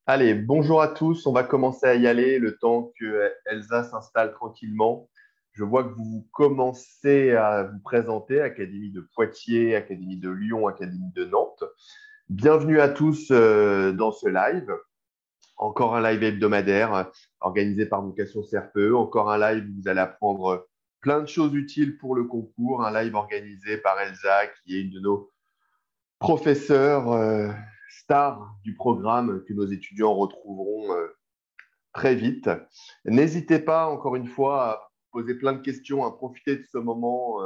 Allez, bonjour à tous. On va commencer à y aller le temps que Elsa s'installe tranquillement. Je vois que vous commencez à vous présenter, Académie de Poitiers, Académie de Lyon, Académie de Nantes. Bienvenue à tous dans ce live. Encore un live hebdomadaire organisé par Vocation CRPE. Encore un live où vous allez apprendre plein de choses utiles pour le concours. Un live organisé par Elsa, qui est une de nos professeurs stars du programme que nos étudiants retrouveront très vite. N'hésitez pas, encore une fois, à poser plein de questions, à profiter de ce moment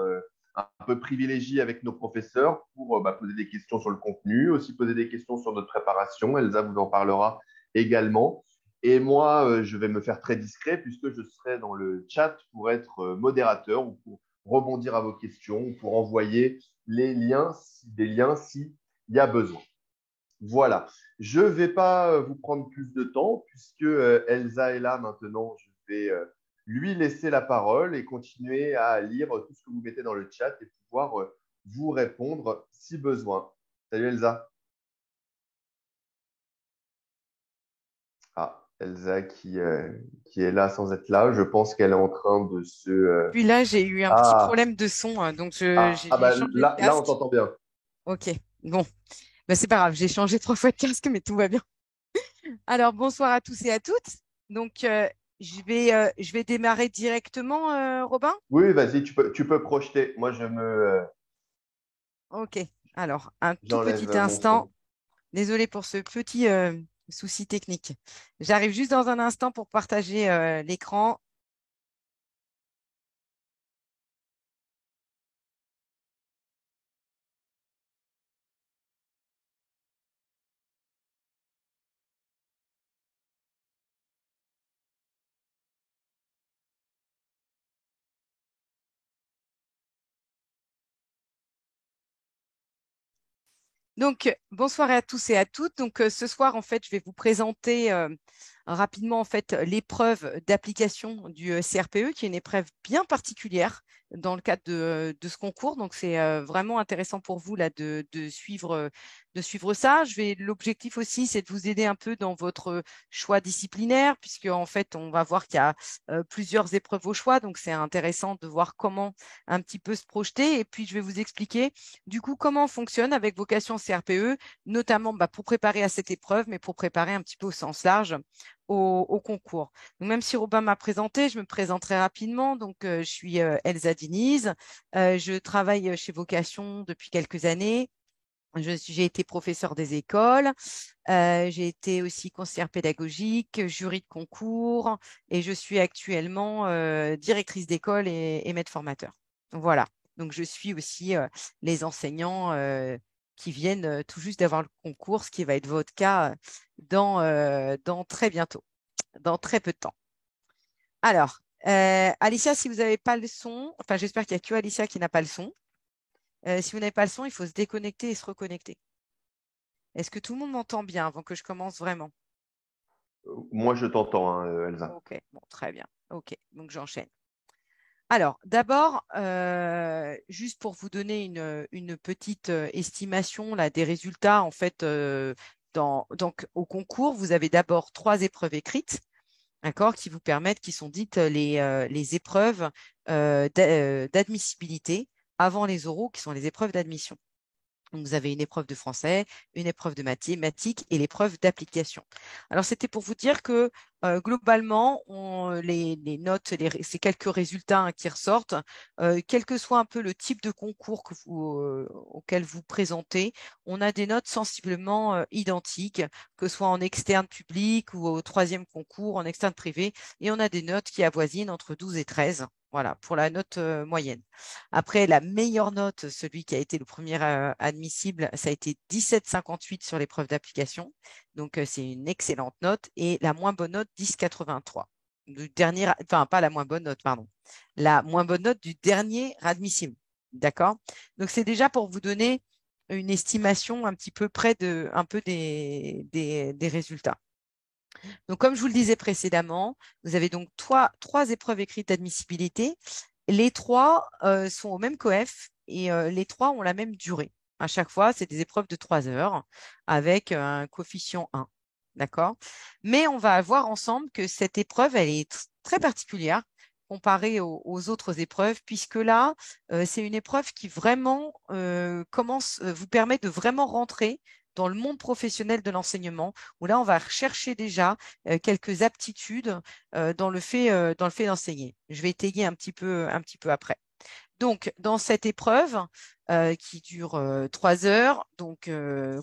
un peu privilégié avec nos professeurs pour poser des questions sur le contenu, aussi poser des questions sur notre préparation. Elsa vous en parlera également. Et moi, je vais me faire très discret puisque je serai dans le chat pour être modérateur ou pour rebondir à vos questions, ou pour envoyer des liens s'il y a besoin. Voilà. Je ne vais pas vous prendre plus de temps puisque Elsa est là maintenant. Je vais lui laisser la parole et continuer à lire tout ce que vous mettez dans le chat et pouvoir vous répondre si besoin. Salut Elsa. Ah, Elsa qui est là sans être là. Je pense qu'elle est en train de se... Puis là, j'ai eu un petit Ah, problème de son, donc j'ai bah, changé de là, on casque. t'entend bien. Ok, bon, bah, c'est pas grave, j'ai changé 3 fois de casque, mais tout va bien. Alors, bonsoir à tous et à toutes. Donc, je vais démarrer directement, Robin. Oui, vas-y, tu peux projeter. Moi, Ok, alors, un tout j'enlève petit mon instant. son. Désolée pour ce petit souci technique. J'arrive juste dans un instant pour partager l'écran. Donc, bonsoir à tous et à toutes. Donc, ce soir, en fait, je vais vous présenter rapidement en fait l'épreuve d'application du CRPE, qui est une épreuve bien particulière dans le cadre de ce concours. Donc, c'est vraiment intéressant pour vous là de suivre ça. L'objectif aussi, c'est de vous aider un peu dans votre choix disciplinaire, puisque en fait, on va voir qu'il y a plusieurs épreuves au choix. Donc, c'est intéressant de voir comment un petit peu se projeter. Et puis, je vais vous expliquer du coup comment on fonctionne avec vocation CRPE, notamment pour préparer à cette épreuve, mais pour préparer un petit peu au sens large au concours. Donc, même si Robin m'a présenté, je me présenterai rapidement. Donc, je suis Elsa Diniz. Je travaille chez Vocation depuis quelques années. J'ai été professeur des écoles, j'ai été aussi conseillère pédagogique, jury de concours et je suis actuellement directrice d'école et maître formateur. Donc, voilà. Donc, je suis aussi les enseignants qui viennent tout juste d'avoir le concours, ce qui va être votre cas dans très bientôt, dans très peu de temps. Alors, Alicia, si vous n'avez pas le son, enfin, j'espère qu'il n'y a que Alicia qui n'a pas le son. Si vous n'avez pas le son, il faut se déconnecter et se reconnecter. Est-ce que tout le monde m'entend bien avant que je commence vraiment? Moi, je t'entends, hein, Elsa. Ok, bon, très bien. Ok, donc j'enchaîne. Alors, d'abord, juste pour vous donner une petite estimation là, des résultats, en fait, donc, au concours, vous avez d'abord 3 épreuves écrites, d'accord, qui vous permettent, qui sont dites les épreuves d'admissibilité avant les oraux, qui sont les épreuves d'admission. Donc, vous avez une épreuve de français, une épreuve de mathématiques et l'épreuve d'application. Alors, c'était pour vous dire que globalement, les notes, ces quelques résultats qui ressortent, quel que soit un peu le type de concours auquel vous présentez, on a des notes sensiblement identiques, que ce soit en externe public ou au troisième concours, en externe privé, et on a des notes qui avoisinent entre 12 et 13. Voilà, pour la note moyenne. Après, la meilleure note, celui qui a été le premier admissible, ça a été 17,58 sur l'épreuve d'application. Donc, c'est une excellente note. Et la moins bonne note, 10,83. Du dernier, enfin, pas la moins bonne note, pardon. La moins bonne note du dernier admissible. D'accord? Donc, c'est déjà pour vous donner une estimation un petit peu près un peu des résultats. Donc, comme je vous le disais précédemment, vous avez donc trois épreuves écrites d'admissibilité. Les trois sont au même coef et les trois ont la même durée. À chaque fois, c'est des épreuves de 3 heures avec un coefficient 1. d'accord? Mais on va voir ensemble que cette épreuve, elle est très particulière comparée aux autres épreuves, puisque là, c'est une épreuve qui vraiment vous permet de vraiment rentrer dans le monde professionnel de l'enseignement, où là, on va rechercher déjà quelques aptitudes dans le fait d'enseigner. Je vais étayer un petit peu après. Donc, dans cette épreuve qui dure 3 heures, donc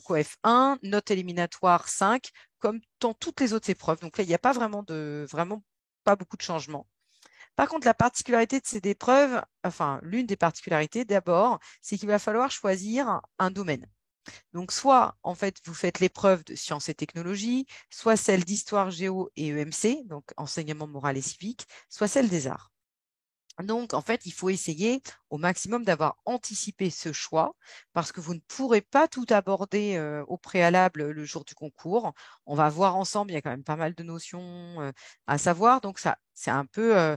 coef 1, note éliminatoire 5, comme dans toutes les autres épreuves. Donc là, il n'y a pas vraiment pas beaucoup de changements. Par contre, la particularité de cette épreuve, enfin, l'une des particularités d'abord, c'est qu'il va falloir choisir un domaine. Donc, soit, en fait, vous faites l'épreuve de sciences et technologies, soit celle d'histoire, géo et EMC, donc enseignement moral et civique, soit celle des arts. Donc, en fait, il faut essayer au maximum d'avoir anticipé ce choix parce que vous ne pourrez pas tout aborder au préalable le jour du concours. On va voir ensemble, il y a quand même pas mal de notions à savoir. Donc, ça, c'est un peu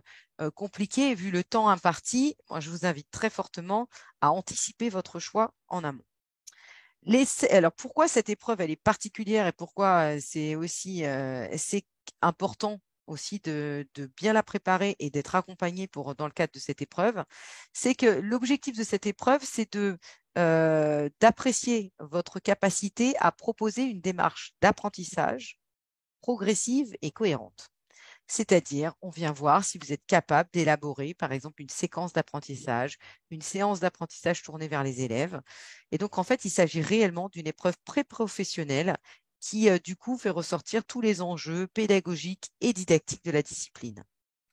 compliqué vu le temps imparti. Moi, je vous invite très fortement à anticiper votre choix en amont. Alors, pourquoi cette épreuve, elle est particulière et pourquoi c'est aussi c'est important aussi de bien la préparer et d'être accompagné dans le cadre de cette épreuve, c'est que l'objectif de cette épreuve, c'est d'apprécier votre capacité à proposer une démarche d'apprentissage progressive et cohérente. C'est-à-dire, on vient voir si vous êtes capable d'élaborer, par exemple, une séquence d'apprentissage, une séance d'apprentissage tournée vers les élèves. Et donc, en fait, il s'agit réellement d'une épreuve pré-professionnelle qui, du coup, fait ressortir tous les enjeux pédagogiques et didactiques de la discipline.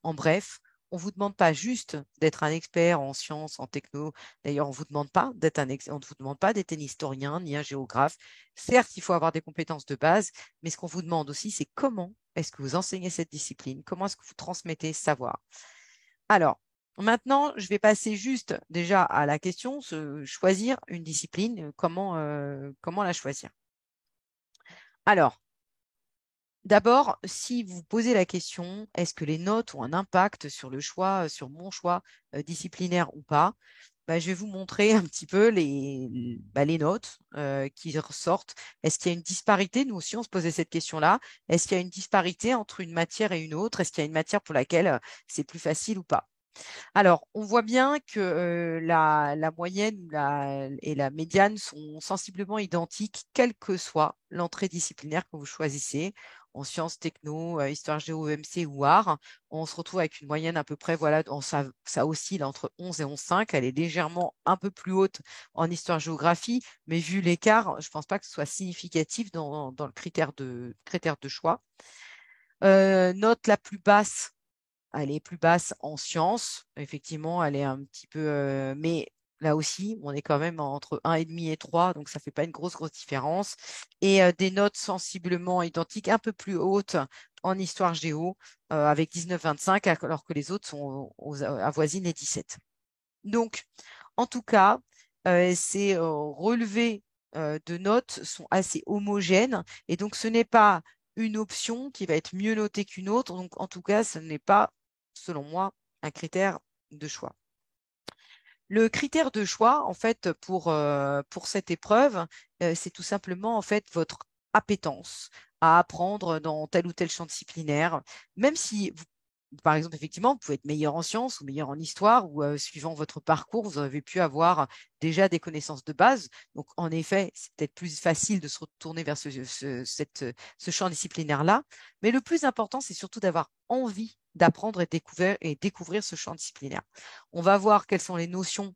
En bref, on ne vous demande pas juste d'être un expert en sciences, en techno. D'ailleurs, on ne vous demande pas on ne vous demande pas d'être un historien ni un géographe. Certes, il faut avoir des compétences de base, mais ce qu'on vous demande aussi, c'est comment est-ce que vous enseignez cette discipline, comment est-ce que vous transmettez ce savoir. Alors, maintenant, je vais passer juste déjà à la question, choisir une discipline, comment la choisir. Alors, d'abord, si vous posez la question, est-ce que les notes ont un impact sur le choix, sur mon choix disciplinaire ou pas? Bah, je vais vous montrer un petit peu les notes qui ressortent. Est-ce qu'il y a une disparité? Nous aussi, on se posait cette question-là. Est-ce qu'il y a une disparité entre une matière et une autre? Est-ce qu'il y a une matière pour laquelle c'est plus facile ou pas? Alors, on voit bien que la moyenne et la médiane sont sensiblement identiques, quelle que soit l'entrée disciplinaire que vous choisissez, en sciences, techno, histoire géo, EMC ou art. On se retrouve avec une moyenne à peu près, voilà, ça oscille entre 11 et 11,5. Elle est légèrement un peu plus haute en histoire-géographie, mais vu l'écart, je ne pense pas que ce soit significatif dans le critère de choix. Note la plus basse, elle est plus basse en sciences. Effectivement, elle est un petit peu. Mais là aussi, on est quand même entre 1,5 et 3, donc ça ne fait pas une grosse différence. Et des notes sensiblement identiques, un peu plus hautes en histoire géo, avec 19,25, alors que les autres sont avoisinent les 17. Donc, en tout cas, ces relevés de notes sont assez homogènes et donc ce n'est pas une option qui va être mieux notée qu'une autre. Donc, en tout cas, ce n'est pas, selon moi, un critère de choix. Le critère de choix, en fait, pour cette épreuve, c'est tout simplement en fait votre appétence à apprendre dans tel ou tel champ disciplinaire, même si par exemple, effectivement, vous pouvez être meilleur en sciences ou meilleur en histoire ou suivant votre parcours, vous avez pu avoir déjà des connaissances de base. Donc, en effet, c'est peut-être plus facile de se retourner vers ce champ disciplinaire-là. Mais le plus important, c'est surtout d'avoir envie d'apprendre et découvrir ce champ disciplinaire. On va voir quelles sont les notions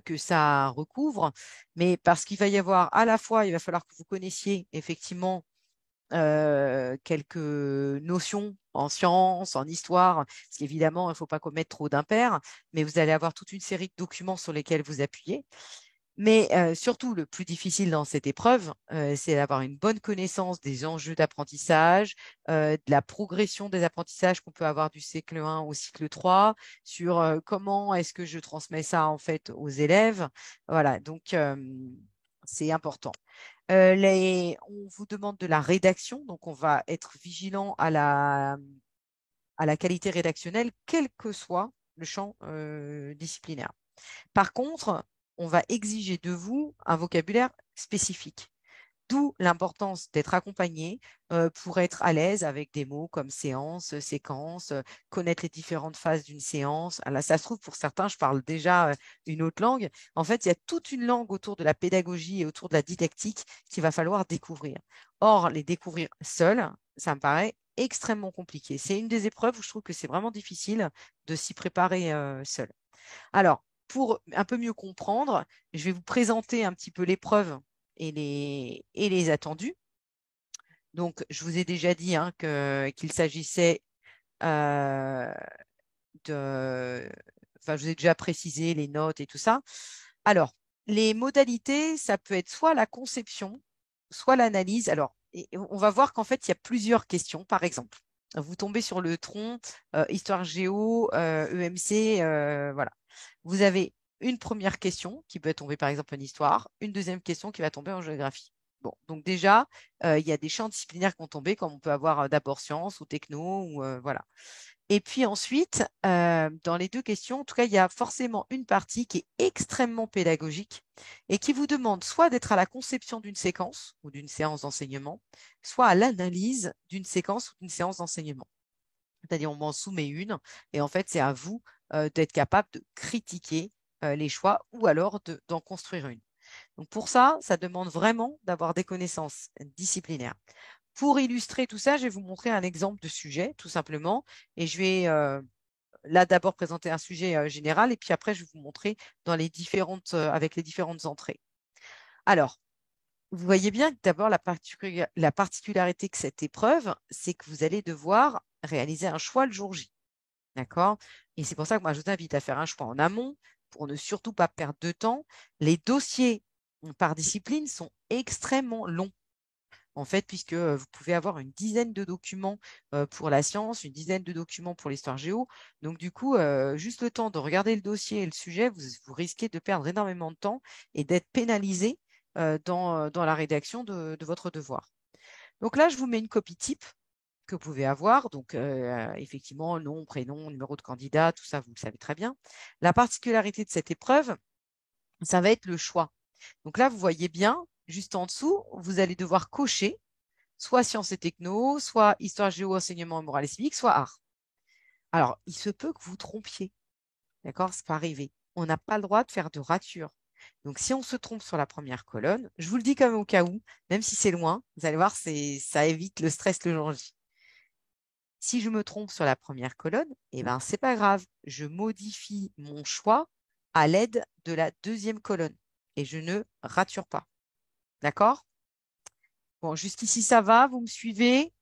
que ça recouvre, mais parce qu'il va y avoir à la fois, il va falloir que vous connaissiez effectivement quelques notions en sciences, en histoire, parce qu'évidemment, il ne faut pas commettre trop d'impairs, mais vous allez avoir toute une série de documents sur lesquels vous appuyez. Mais surtout, le plus difficile dans cette épreuve, c'est d'avoir une bonne connaissance des enjeux d'apprentissage, de la progression des apprentissages qu'on peut avoir du cycle 1 au cycle 3, sur comment est-ce que je transmets ça en fait aux élèves. Voilà, donc c'est important. On vous demande de la rédaction, donc on va être vigilant à la qualité rédactionnelle, quel que soit le champ disciplinaire. Par contre, on va exiger de vous un vocabulaire spécifique. D'où l'importance d'être accompagné pour être à l'aise avec des mots comme séance, séquence, connaître les différentes phases d'une séance. Ah là, ça se trouve, pour certains, je parle déjà une autre langue. En fait, il y a toute une langue autour de la pédagogie et autour de la didactique qu'il va falloir découvrir. Or, les découvrir seuls, ça me paraît extrêmement compliqué. C'est une des épreuves où je trouve que c'est vraiment difficile de s'y préparer seul. Alors, pour un peu mieux comprendre, je vais vous présenter un petit peu l'épreuve et les attendus. Donc, je vous ai déjà dit hein, qu'il s'agissait euh, de... Enfin, je vous ai déjà précisé les notes et tout ça. Alors, les modalités, ça peut être soit la conception, soit l'analyse. Alors, on va voir qu'en fait, il y a plusieurs questions. Par exemple, vous tombez sur le tronc Histoire Géo, EMC, voilà. Vous avez une première question qui peut tomber par exemple en histoire, une deuxième question qui va tomber en géographie. Bon, donc déjà, il y a des champs disciplinaires qui ont tombé, comme on peut avoir d'abord sciences ou techno, ou voilà. Et puis ensuite, dans les deux questions, en tout cas, il y a forcément une partie qui est extrêmement pédagogique et qui vous demande soit d'être à la conception d'une séquence ou d'une séance d'enseignement, soit à l'analyse d'une séquence ou d'une séance d'enseignement. C'est-à-dire, on m'en soumet une et en fait, c'est à vous d'être capable de critiquer les choix ou alors d'en construire une. Donc pour ça, ça demande vraiment d'avoir des connaissances disciplinaires. Pour illustrer tout ça, je vais vous montrer un exemple de sujet, tout simplement, et je vais là d'abord présenter un sujet général et puis après, je vais vous montrer dans les différentes, avec les différentes entrées. Alors, vous voyez bien que d'abord, la particularité de cette épreuve, c'est que vous allez devoir réaliser un choix le jour J. D'accord? Et c'est pour ça que moi, je vous invite à faire un choix en amont pour ne surtout pas perdre de temps. Les dossiers par discipline sont extrêmement longs, en fait, puisque vous pouvez avoir une dizaine de documents pour la science, une dizaine de documents pour l'histoire géo. Donc, du coup, juste le temps de regarder le dossier et le sujet, vous risquez de perdre énormément de temps et d'être pénalisé dans la rédaction de votre devoir. Donc là, je vous mets une copie type que vous pouvez avoir. Donc, effectivement, nom, prénom, numéro de candidat, tout ça, vous le savez très bien. La particularité de cette épreuve, ça va être le choix. Donc là, vous voyez bien, juste en dessous, vous allez devoir cocher soit sciences et techno, soit histoire géo, enseignement moral et civique, soit art. Alors, il se peut que vous trompiez. D'accord? Ça peut arriver. On n'a pas le droit de faire de rature. Donc, si on se trompe sur la première colonne, je vous le dis quand même au cas où, même si c'est loin, vous allez voir, ça évite le stress le jour J. Si je me trompe sur la première colonne, eh ben, c'est pas grave. Je modifie mon choix à l'aide de la deuxième colonne et je ne rature pas. D'accord? Bon, jusqu'ici, ça va, vous me suivez?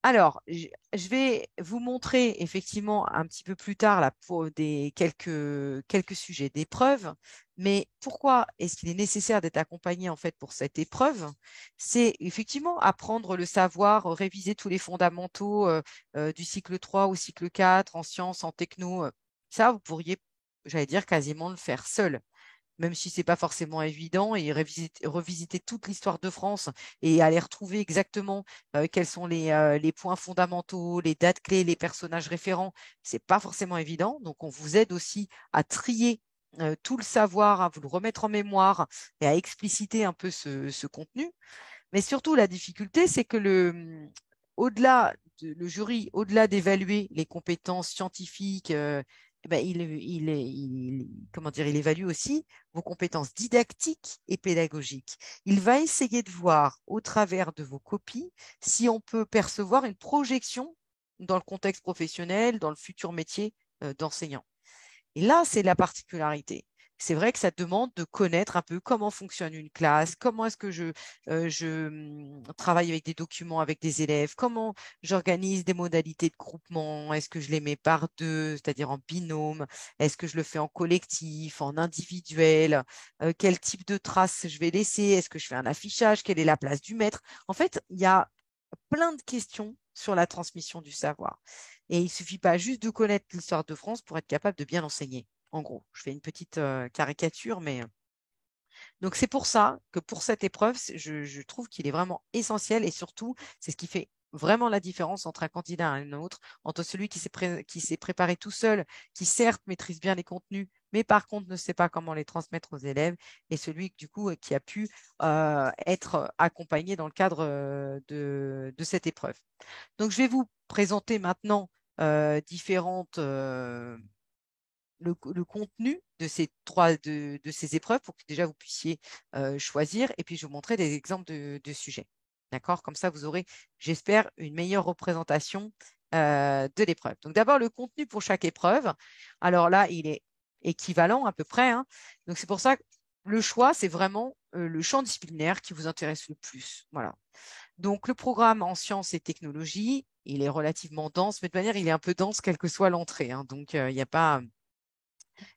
Alors, je vais vous montrer effectivement un petit peu plus tard là, pour quelques sujets d'épreuve. Mais pourquoi est-ce qu'il est nécessaire d'être accompagné en fait pour cette épreuve? C'est effectivement apprendre le savoir, réviser tous les fondamentaux du cycle 3 au cycle 4 en sciences, en techno. Ça, vous pourriez, j'allais dire, quasiment le faire seul, même si c'est pas forcément évident, et revisiter toute l'histoire de France et aller retrouver exactement quels sont les points fondamentaux, les dates clés, les personnages référents, c'est pas forcément évident. Donc, on vous aide aussi à trier tout le savoir, à vous le remettre en mémoire et à expliciter un peu ce contenu. Mais surtout, la difficulté, c'est que le jury, au-delà d'évaluer les compétences scientifiques, eh ben, comment dire, il évalue aussi vos compétences didactiques et pédagogiques. Il va essayer de voir au travers de vos copies si on peut percevoir une projection dans le contexte professionnel, dans le futur métier d'enseignant. Et là, c'est la particularité. C'est vrai que ça demande de connaître un peu comment fonctionne une classe, comment est-ce que je travaille avec des documents, avec des élèves, comment j'organise des modalités de groupement, est-ce que je les mets par deux, c'est-à-dire en binôme, est-ce que je le fais en collectif, en individuel, quel type de traces je vais laisser, est-ce que je fais un affichage, quelle est la place du maître. En fait, il y a plein de questions sur la transmission du savoir. Et il ne suffit pas juste de connaître l'histoire de France pour être capable de bien l'enseigner. En gros, je fais une petite caricature, mais donc c'est pour ça que pour cette épreuve, je trouve qu'il est vraiment essentiel et surtout, c'est ce qui fait vraiment la différence entre un candidat et un autre, entre celui qui s'est préparé tout seul, qui certes maîtrise bien les contenus, mais par contre ne sait pas comment les transmettre aux élèves, et celui du coup qui a pu être accompagné dans le cadre de cette épreuve. Donc, je vais vous présenter maintenant différentes le contenu de de ces épreuves pour que déjà vous puissiez choisir, et puis je vous montrer des exemples de sujets. D'accord? Comme ça, vous aurez, j'espère, une meilleure représentation de l'épreuve. Donc d'abord, le contenu pour chaque épreuve. Alors là, il est équivalent à peu près, hein. Donc c'est pour ça que le choix, c'est vraiment le champ disciplinaire qui vous intéresse le plus. Voilà. Donc le programme en sciences et technologies, il est relativement dense, mais de manière, il est un peu dense quelle que soit l'entrée, hein. Donc il n'y a pas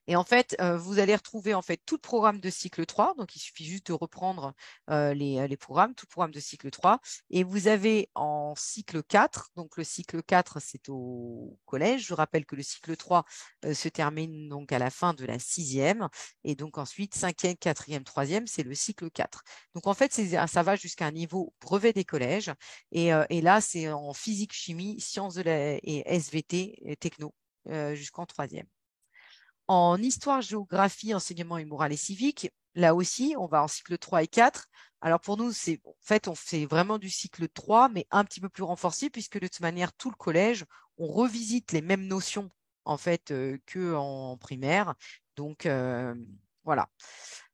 et en fait, vous allez retrouver en fait tout le programme de cycle 3. Donc, il suffit juste de reprendre les programmes, tout le programme de cycle 3. Et vous avez en cycle 4, donc le cycle 4, c'est au collège. Je rappelle que le cycle 3 se termine donc à la fin de la sixième. Et donc ensuite, cinquième, quatrième, troisième, c'est le cycle 4. Donc, en fait, ça va jusqu'à un niveau brevet des collèges. Et là, c'est en physique, chimie, sciences et SVT, et techno, jusqu'en troisième. En histoire, géographie, enseignement et morale et civique, là aussi, on va en cycle 3 et 4. Alors pour nous, en fait, on fait vraiment du cycle 3, mais un petit peu plus renforcé, puisque de toute manière, tout le collège, on revisite les mêmes notions en fait qu'en primaire. Donc voilà.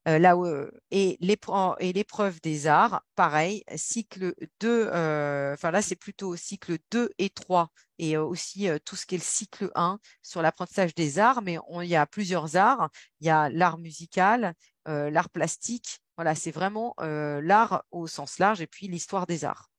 Et l'épreuve des arts, pareil, cycle 2, enfin là c'est plutôt cycle 2 et 3, et aussi tout ce qui est le cycle 1 sur l'apprentissage des arts, mais il y a plusieurs arts. Il y a l'art musical, l'art plastique, voilà, c'est vraiment l'art au sens large, et puis l'histoire des arts.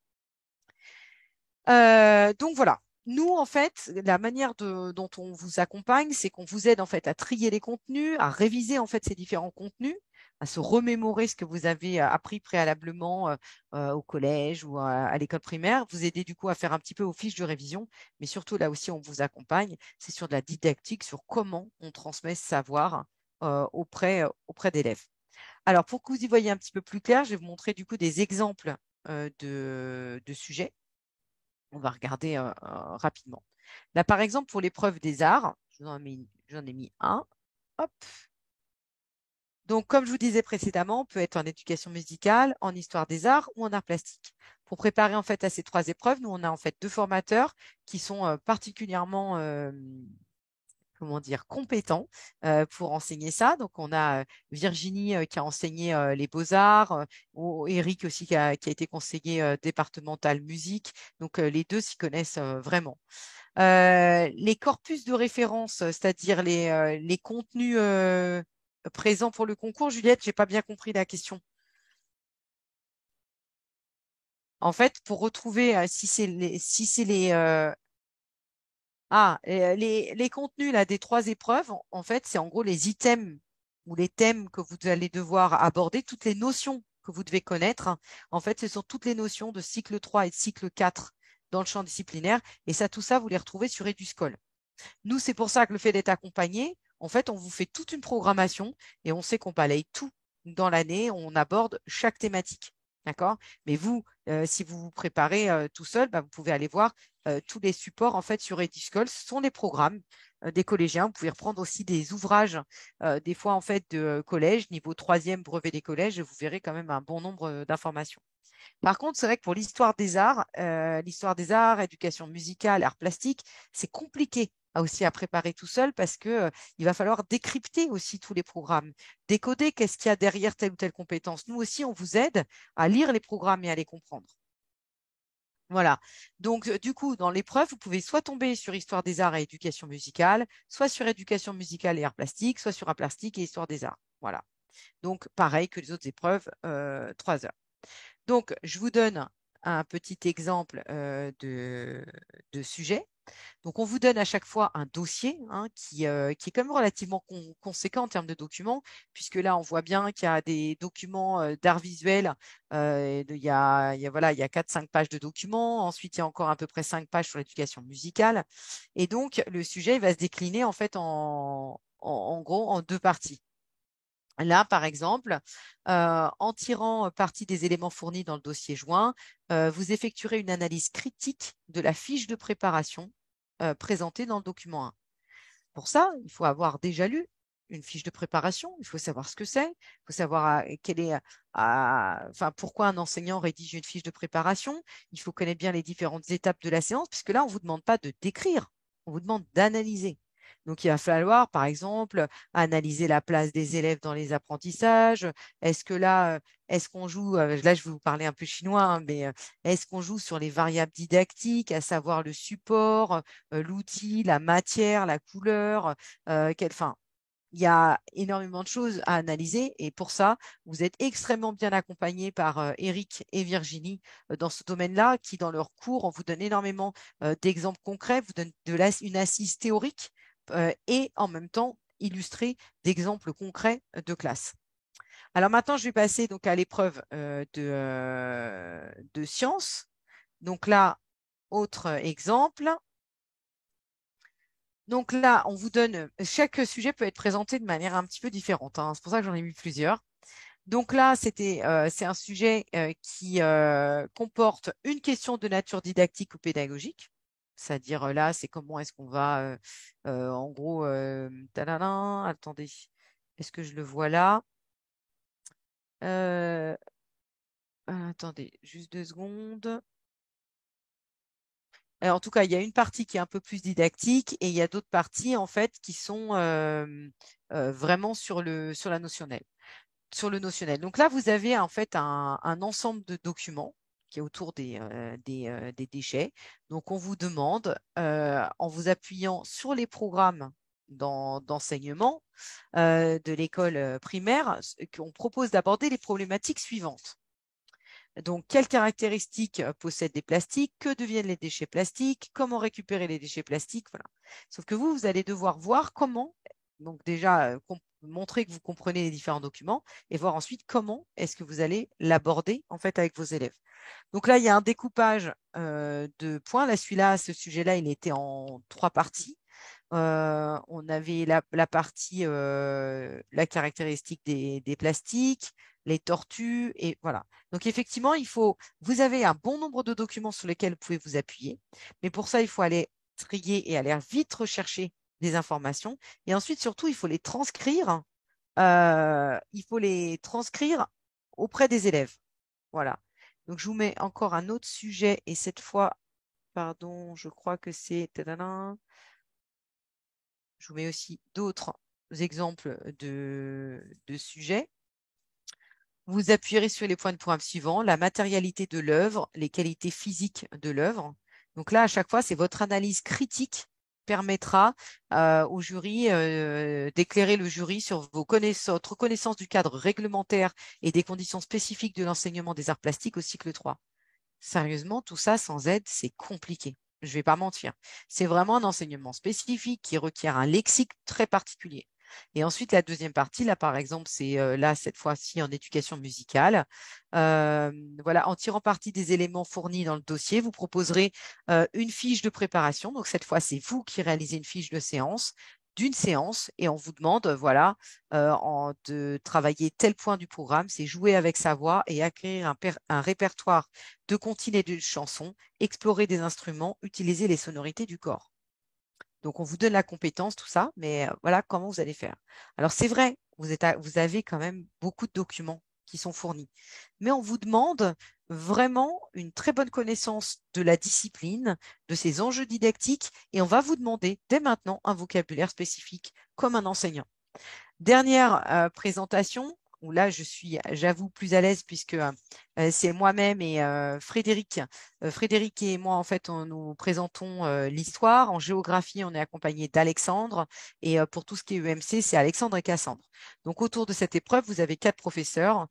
Donc voilà. Nous, en fait, la manière dont on vous accompagne, c'est qu'on vous aide en fait à trier les contenus, à réviser en fait ces différents contenus, à se remémorer ce que vous avez appris préalablement au collège ou à l'école primaire. Vous aidez du coup à faire un petit peu vos fiches de révision, mais surtout là aussi on vous accompagne. C'est sur de la didactique, sur comment on transmet ce savoir auprès d'élèves. Alors pour que vous y voyez un petit peu plus clair, je vais vous montrer du coup des exemples de sujets. On va regarder rapidement. Là, par exemple, pour l'épreuve des arts, j'en ai mis un. Hop. Donc, comme je vous disais précédemment, on peut être en éducation musicale, en histoire des arts ou en art plastique. Pour préparer en fait à ces trois épreuves, nous, on a en fait deux formateurs qui sont particulièrement comment dire, compétents pour enseigner ça. Donc, on a Virginie qui a enseigné les beaux-arts, Eric aussi qui a été conseiller départemental musique. Donc, les deux s'y connaissent vraiment. Les corpus de référence, c'est-à-dire les contenus présents pour le concours, Juliette, j'ai pas bien compris la question. En fait, pour retrouver si c'est les contenus là, des trois épreuves, en fait, c'est en gros les items ou les thèmes que vous allez devoir aborder, toutes les notions que vous devez connaître. En fait, ce sont toutes les notions de cycle 3 et de cycle 4 dans le champ disciplinaire. Et ça, tout ça, vous les retrouvez sur Eduscol. Nous, c'est pour ça que le fait d'être accompagné, en fait, on vous fait toute une programmation et on sait qu'on balaye tout dans l'année, on aborde chaque thématique. D'accord? Mais vous, si vous vous préparez tout seul, bah, vous pouvez aller voir tous les supports en fait sur Ediscol. Ce sont des programmes des collégiens. Vous pouvez reprendre aussi des ouvrages, des fois en fait de collège, niveau troisième brevet des collèges, et vous verrez quand même un bon nombre d'informations. Par contre, c'est vrai que pour l'histoire des arts, éducation musicale, art plastique, c'est compliqué aussi à préparer tout seul parce que il va falloir décrypter aussi tous les programmes, décoder qu'est-ce qu'il y a derrière telle ou telle compétence. Nous aussi, on vous aide à lire les programmes et à les comprendre. Voilà. Donc, du coup, dans l'épreuve, vous pouvez soit tomber sur histoire des arts et éducation musicale, soit sur éducation musicale et art plastique, soit sur art plastique et histoire des arts. Voilà. Donc, pareil que les autres épreuves, 3 heures. Donc, je vous donne un petit exemple de sujet. Donc, on vous donne à chaque fois un dossier hein, qui est quand même relativement conséquent en termes de documents, puisque là, on voit bien qu'il y a des documents d'art visuel. Voilà, il y a 4-5 pages de documents. Ensuite, il y a encore à peu près 5 pages sur l'éducation musicale. Et donc, le sujet il va se décliner en fait en gros en deux parties. Là, par exemple, en tirant parti des éléments fournis dans le dossier joint, vous effectuerez une analyse critique de la fiche de préparation présentée dans le document 1. Pour ça, il faut avoir déjà lu une fiche de préparation, il faut savoir ce que c'est, il faut savoir pourquoi un enseignant rédige une fiche de préparation, il faut connaître bien les différentes étapes de la séance, puisque là, on ne vous demande pas de décrire, on vous demande d'analyser. Donc, il va falloir, par exemple, analyser la place des élèves dans les apprentissages. Est-ce que là, est-ce qu'on joue, là, je vais vous parler un peu chinois, hein, mais est-ce qu'on joue sur les variables didactiques, à savoir le support, l'outil, la matière, la couleur, enfin, il y a énormément de choses à analyser et pour ça, vous êtes extrêmement bien accompagné par Eric et Virginie dans ce domaine-là, qui dans leur cours, on vous donne énormément d'exemples concrets, vous donne une assise théorique et en même temps illustrée d'exemples concrets de classe. Alors maintenant, je vais passer donc à l'épreuve de sciences. Donc là, autre exemple. Donc là, on vous donne, chaque sujet peut être présenté de manière un petit peu différente, hein. C'est pour ça que j'en ai mis plusieurs. Donc là, c'est un sujet qui comporte une question de nature didactique ou pédagogique. C'est-à-dire là, c'est comment est-ce qu'on va, en gros, tadadam, attendez, est-ce que je le vois là? Attendez, juste 2 secondes. En tout cas, il y a une partie qui est un peu plus didactique et il y a d'autres parties en fait qui sont vraiment sur la notionnelle, sur le notionnel. Donc là, vous avez en fait un ensemble de documents qui est autour des déchets. Donc on vous demande, en vous appuyant sur les programmes d'enseignement de l'école primaire, qu'on propose d'aborder les problématiques suivantes. Donc, quelles caractéristiques possèdent des plastiques? Que deviennent les déchets plastiques? Comment récupérer les déchets plastiques? Voilà. Sauf que vous allez devoir voir comment, donc déjà montrer que vous comprenez les différents documents et voir ensuite comment est-ce que vous allez l'aborder en fait avec vos élèves. Donc là, il y a un découpage de points. Là, celui-là, ce sujet-là, il était en 3 parties. On avait la partie, la caractéristique des plastiques, les tortues, et voilà. Donc effectivement, vous avez un bon nombre de documents sur lesquels vous pouvez vous appuyer, mais pour ça, il faut aller trier et aller vite rechercher des informations. Et ensuite, surtout, il faut les transcrire. Il faut les transcrire auprès des élèves. Voilà. Donc je vous mets encore un autre sujet et cette fois, pardon, je crois que c'est tadadam. Je vous mets aussi d'autres exemples de sujets. Vous appuierez sur les points de programme suivants, la matérialité de l'œuvre, les qualités physiques de l'œuvre. Donc là, à chaque fois, c'est votre analyse critique permettra au jury d'éclairer le jury sur votre connaissance du cadre réglementaire et des conditions spécifiques de l'enseignement des arts plastiques au cycle 3. Sérieusement, tout ça sans aide, c'est compliqué. Je ne vais pas mentir. C'est vraiment un enseignement spécifique qui requiert un lexique très particulier. Et ensuite, la deuxième partie, là, par exemple, c'est là, cette fois-ci, en éducation musicale. Voilà, en tirant parti des éléments fournis dans le dossier, vous proposerez une fiche de préparation. Donc, cette fois, c'est vous qui réalisez une fiche de séance d'une séance et on vous demande, voilà, de travailler tel point du programme, c'est jouer avec sa voix et acquérir un répertoire de comptines et de chansons, explorer des instruments, utiliser les sonorités du corps. Donc, on vous donne la compétence, tout ça, mais voilà comment vous allez faire. Alors, c'est vrai, vous avez quand même beaucoup de documents qui sont fournis, mais on vous demande vraiment une très bonne connaissance de la discipline, de ses enjeux didactiques, et on va vous demander dès maintenant un vocabulaire spécifique comme un enseignant. Dernière présentation, où là, je suis, j'avoue, plus à l'aise puisque c'est moi-même et Frédéric. Frédéric et moi, en fait, nous présentons l'histoire. En géographie, on est accompagné d'Alexandre. Et pour tout ce qui est EMC, c'est Alexandre et Cassandre. Donc, autour de cette épreuve, vous avez 4 professeurs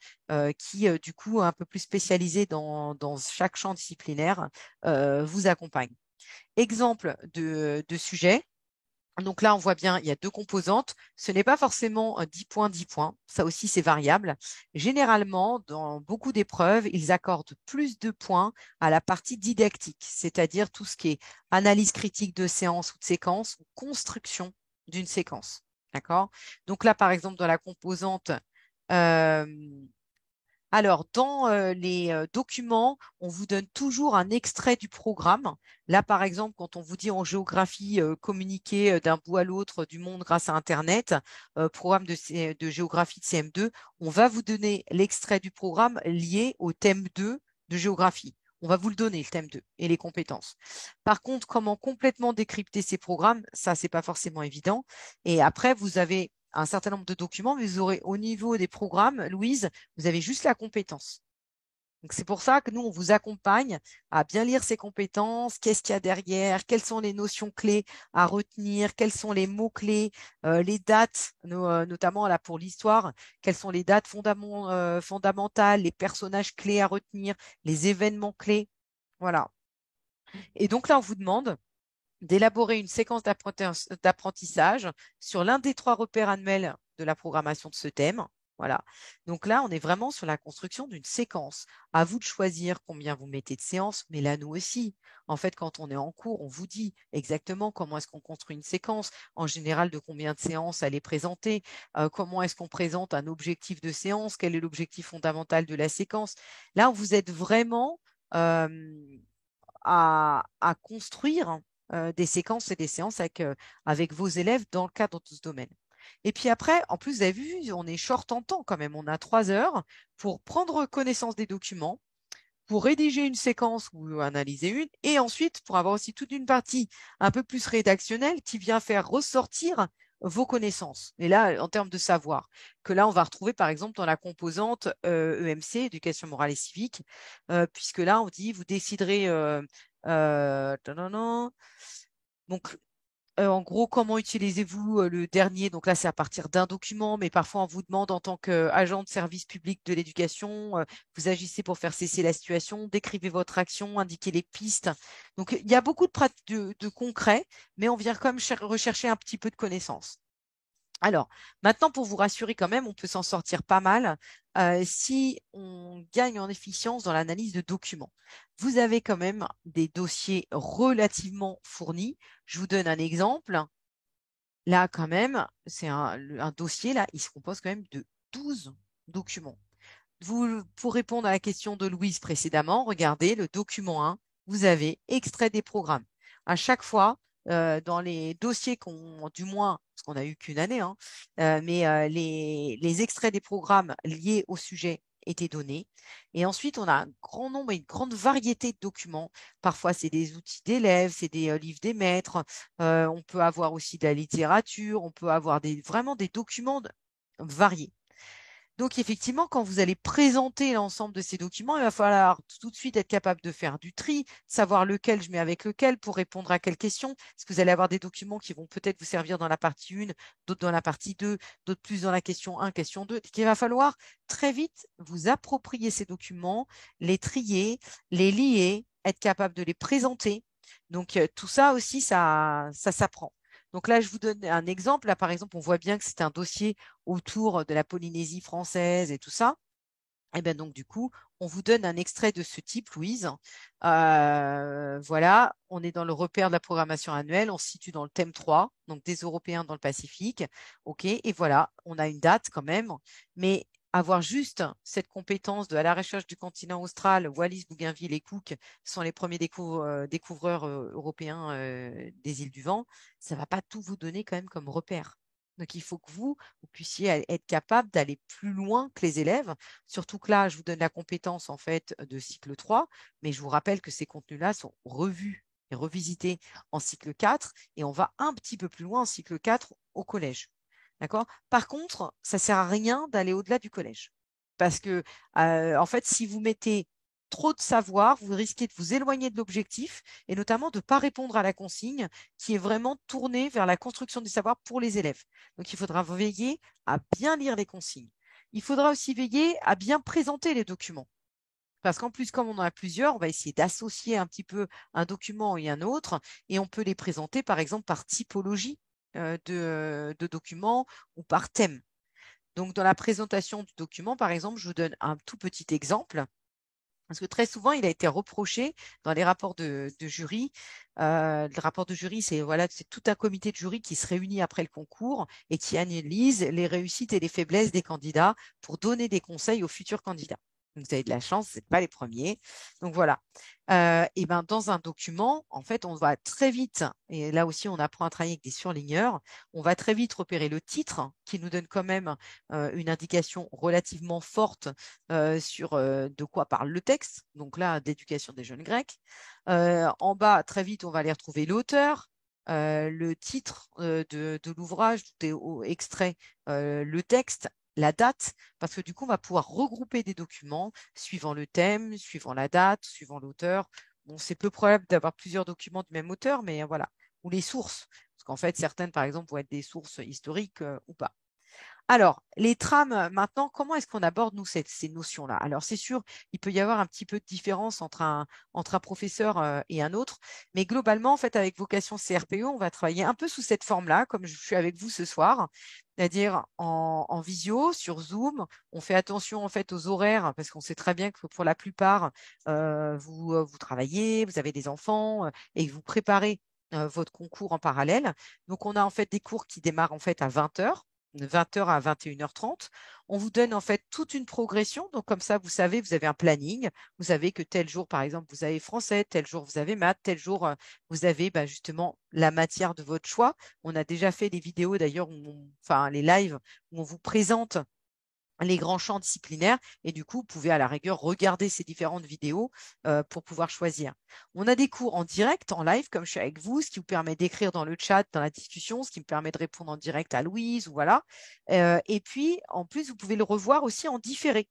qui, du coup, un peu plus spécialisés dans chaque champ disciplinaire, vous accompagnent. Exemple de sujet. Donc là, on voit bien, il y a 2 composantes. Ce n'est pas forcément 10 points, 10 points. Ça aussi, c'est variable. Généralement, dans beaucoup d'épreuves, ils accordent plus de points à la partie didactique, c'est-à-dire tout ce qui est analyse critique de séance ou de séquence ou construction d'une séquence. D'accord? Donc là, par exemple, dans la composante euh, Alors, dans les documents, on vous donne toujours un extrait du programme. Là, par exemple, quand on vous dit en géographie, communiquer d'un bout à l'autre du monde grâce à Internet, programme de géographie de CM2, on va vous donner l'extrait du programme lié au thème 2 de géographie. On va vous le donner, le thème 2 et les compétences. Par contre, comment complètement décrypter ces programmes, ça, c'est pas forcément évident. Et après, vous avez un certain nombre de documents, mais vous aurez au niveau des programmes, Louise, vous avez juste la compétence. Donc, c'est pour ça que nous, on vous accompagne à bien lire ces compétences, qu'est-ce qu'il y a derrière, quelles sont les notions clés à retenir, quels sont les mots-clés, les dates, notamment là pour l'histoire, quelles sont les dates fondamentales, les personnages clés à retenir, les événements clés. Voilà. Et donc là, on vous demande d'élaborer une séquence d'apprentissage sur l'un des 3 repères annuels de la programmation de ce thème. Voilà. Donc là, on est vraiment sur la construction d'une séquence. À vous de choisir combien vous mettez de séances, mais là, nous aussi. En fait, quand on est en cours, on vous dit exactement comment est-ce qu'on construit une séquence, en général de combien de séances elle est présentée, comment est-ce qu'on présente un objectif de séance, quel est l'objectif fondamental de la séquence. Là, on vous aide vraiment euh, à construire des séquences et des séances avec vos élèves dans le cadre de ce domaine. Et puis après, en plus, vous avez vu, on est short en temps quand même. On a 3 heures pour prendre connaissance des documents, pour rédiger une séquence ou analyser une, et ensuite pour avoir aussi toute une partie un peu plus rédactionnelle qui vient faire ressortir vos connaissances. Et là, en termes de savoir, que là, on va retrouver par exemple dans la composante EMC, éducation morale et civique, puisque là, on dit, vous déciderez, non. Donc, en gros, comment utilisez-vous le dernier? Donc là, c'est à partir d'un document, mais parfois on vous demande en tant qu'agent de service public de l'éducation, vous agissez pour faire cesser la situation, décrivez votre action, indiquez les pistes. Donc il y a beaucoup de concret, mais on vient quand même rechercher un petit peu de connaissances. Alors, maintenant, pour vous rassurer quand même, on peut s'en sortir pas mal si on gagne en efficience dans l'analyse de documents. Vous avez quand même des dossiers relativement fournis. Je vous donne un exemple. Là, quand même, c'est un dossier, là, il se compose quand même de 12 documents. Pour répondre à la question de Louise précédemment, regardez le document 1, vous avez extrait des programmes. À chaque fois, dans les dossiers du moins, parce qu'on n'a eu qu'une année, hein, mais les extraits des programmes liés au sujet étaient donnés. Et ensuite, on a un grand nombre et une grande variété de documents. Parfois, c'est des outils d'élèves, c'est des livres des maîtres. On peut avoir aussi de la littérature, on peut avoir vraiment des documents variés. Donc, effectivement, quand vous allez présenter l'ensemble de ces documents, il va falloir tout de suite être capable de faire du tri, savoir lequel je mets avec lequel pour répondre à quelle question. Parce que vous allez avoir des documents qui vont peut-être vous servir dans la partie 1, d'autres dans la partie 2, d'autres plus dans la question 1, question 2. Donc, il va falloir très vite vous approprier ces documents, les trier, les lier, être capable de les présenter. Donc, tout ça aussi, ça s'apprend. Donc là, je vous donne un exemple. Là, par exemple, on voit bien que c'est un dossier autour de la Polynésie française et tout ça. Et bien donc, du coup, on vous donne un extrait de ce type, Louise. Voilà, on est dans le repère de la programmation annuelle, on se situe dans le thème 3, donc des Européens dans le Pacifique. OK, et voilà, on a une date quand même, mais avoir juste cette compétence de à la recherche du continent austral, Wallis, Bougainville et Cook sont les premiers découvreurs européens des îles du Vent, ça ne va pas tout vous donner quand même comme repère. Donc, il faut que vous puissiez être capable d'aller plus loin que les élèves. Surtout que là, je vous donne la compétence en fait de cycle 3, mais je vous rappelle que ces contenus-là sont revus et revisités en cycle 4 et on va un petit peu plus loin en cycle 4 au collège. D'accord? Par contre, ça ne sert à rien d'aller au-delà du collège. Parce que, en fait, si vous mettez trop de savoir, vous risquez de vous éloigner de l'objectif et notamment de ne pas répondre à la consigne qui est vraiment tournée vers la construction du savoir pour les élèves. Donc, il faudra veiller à bien lire les consignes. Il faudra aussi veiller à bien présenter les documents. Parce qu'en plus, comme on en a plusieurs, on va essayer d'associer un petit peu un document et un autre, et on peut les présenter, par exemple, par typologie de documents ou par thème. Donc, dans la présentation du document, par exemple, je vous donne un tout petit exemple. Parce que très souvent, il a été reproché dans les rapports de jury. Le rapport de jury, c'est voilà, c'est tout un comité de jury qui se réunit après le concours et qui analyse les réussites et les faiblesses des candidats pour donner des conseils aux futurs candidats. Donc, vous avez de la chance, ce n'êtes pas les premiers. Donc, voilà. Et ben, dans un document, en fait, on va très vite, et là aussi, on apprend à travailler avec des surligneurs, on va très vite repérer le titre qui nous donne quand même une indication relativement forte sur de quoi parle le texte. Donc là, d'éducation des jeunes Grecs. En bas, très vite, on va aller retrouver l'auteur, le titre de l'ouvrage, tout est extrait, le texte, la date, parce que du coup, on va pouvoir regrouper des documents suivant le thème, suivant la date, suivant l'auteur. Bon, c'est peu probable d'avoir plusieurs documents du même auteur, mais voilà. Ou les sources, parce qu'en fait, certaines, par exemple, vont être des sources historiques ou pas. Alors, les trames, maintenant, comment est-ce qu'on aborde, nous, ces notions-là? Alors, c'est sûr, il peut y avoir un petit peu de différence entre un professeur et un autre, mais globalement, en fait, avec vocation CRPE, on va travailler un peu sous cette forme-là, comme je suis avec vous ce soir, c'est-à-dire en visio, sur Zoom. On fait attention, en fait, aux horaires, parce qu'on sait très bien que pour la plupart, vous travaillez, vous avez des enfants et vous préparez votre concours en parallèle. Donc, on a en fait des cours qui démarrent en fait à 20 heures de 20 heures à 21h30. On vous donne en fait toute une progression. Donc comme ça, vous savez, vous avez un planning. Vous savez que tel jour, par exemple, vous avez français, tel jour, vous avez maths, tel jour, vous avez justement la matière de votre choix. On a déjà fait des vidéos d'ailleurs, enfin les lives, où on vous présente les grands champs disciplinaires et du coup, vous pouvez à la rigueur regarder ces différentes vidéos pour pouvoir choisir. On a des cours en direct, en live, comme je suis avec vous, ce qui vous permet d'écrire dans le chat, dans la discussion, ce qui me permet de répondre en direct à Louise ou voilà. Et puis, en plus, vous pouvez le revoir aussi en différé.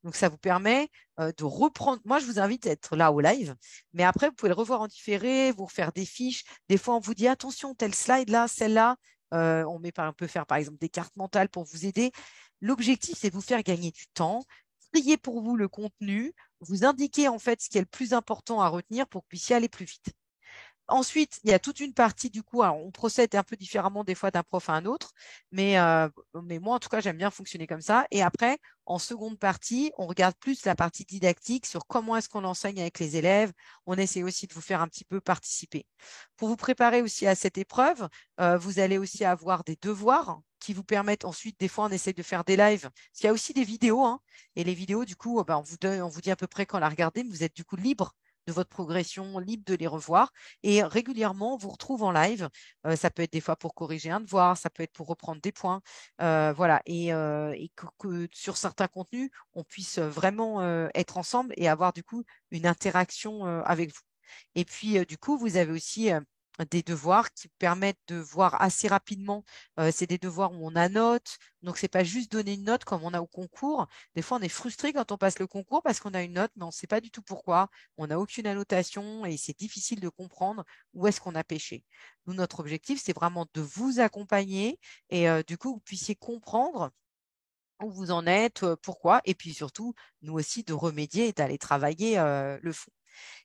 Donc, ça vous permet de reprendre. Moi, je vous invite à être là au live, mais après, vous pouvez le revoir en différé, vous refaire des fiches. Des fois, on vous dit attention, tel slide là, celle-là. On peut faire par exemple des cartes mentales pour vous aider. L'objectif, c'est de vous faire gagner du temps, trier pour vous le contenu, vous indiquer en fait ce qui est le plus important à retenir pour que vous puissiez aller plus vite. Ensuite, il y a toute une partie du coup, alors, on procède un peu différemment des fois d'un prof à un autre, mais moi en tout cas j'aime bien fonctionner comme ça. Et après, en seconde partie, on regarde plus la partie didactique sur comment est-ce qu'on enseigne avec les élèves. On essaie aussi de vous faire un petit peu participer. Pour vous préparer aussi à cette épreuve, vous allez aussi avoir des devoirs qui vous permettent ensuite, des fois on essaie de faire des lives, parce qu'il y a aussi des vidéos, hein, et les vidéos du coup, on vous dit à peu près quand la regarder, mais vous êtes du coup libre de votre progression, libre de les revoir. Et régulièrement, on vous retrouve en live. Ça peut être des fois pour corriger un devoir, ça peut être pour reprendre des points. Voilà. Et que sur certains contenus, on puisse vraiment être ensemble et avoir du coup une interaction avec vous. Et puis, du coup, vous avez aussi des devoirs qui permettent de voir assez rapidement. C'est des devoirs où on annote. Donc, c'est pas juste donner une note comme on a au concours. Des fois, on est frustré quand on passe le concours parce qu'on a une note, mais on ne sait pas du tout pourquoi. On n'a aucune annotation et c'est difficile de comprendre où est-ce qu'on a pêché. Nous, notre objectif, c'est vraiment de vous accompagner et du coup, vous puissiez comprendre où vous en êtes, pourquoi, et puis surtout, nous aussi, de remédier et d'aller travailler le fond.